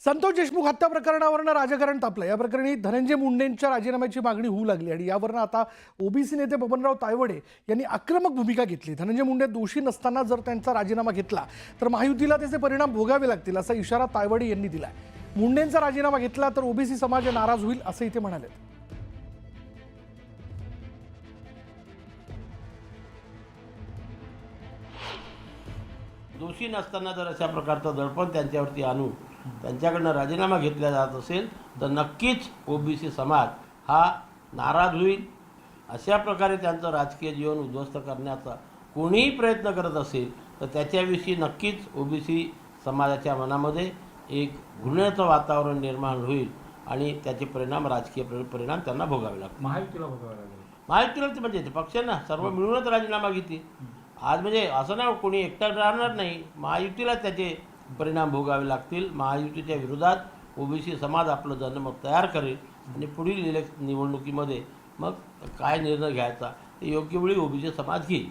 संतोष देशमुख हत्या प्रकरणावरनं राजकारण तापलं। या प्रकरणी धनंजय मुंडेंच्या राजीनाम्याची मागणी होऊ लागली आणि यावरनं आता ओबीसी नेते बबनराव तायवडे यांनी आक्रमक भूमिका घेतली। धनंजय मुंडे दोषी नसताना जर त्यांचा राजीनामा घेतला तर महायुतीला त्याचे परिणाम भोगावे लागतील असा इशारा तायवडे यांनी दिलाय। मुंडेंचा राजीनामा घेतला तर ओबीसी समाज नाराज होईल असंही ते म्हणाले। दोषी नसताना जर अशा प्रकारचं दडपण त्यांच्यावरती आणून त्यांच्याकडनं राजीनामा घेतला जात असेल तर नक्कीच ओबीसी समाज हा नाराज होईल। अशा प्रकारे त्यांचं राजकीय जीवन उद्ध्वस्त करण्याचा कोणीही प्रयत्न करत असेल तर त्याच्याविषयी नक्कीच ओबीसी समाजाच्या मनामध्ये एक घृणेचं वातावरण निर्माण होईल आणि त्याचे परिणाम राजकीय परिणाम त्यांना भोगावे लागतील। महायुतीला भोगावे लागेल। महायुतीला म्हणजे पक्षांना सर्व मिळूनच राजीनामा घेतील। आज म्हणजे असं ना कोणी एकटं राहणार नाही, महायुतीला त्याचे परिणाम भोगावे लागतील। महायुतीच्या विरोधात ओबीसी समाज आपलं जनमत तयार करेल आणि पुढील निवडणुकीमध्ये मग काय निर्णय घ्यायचा ते योग्य वेळी ओबीसी समाज घेईल।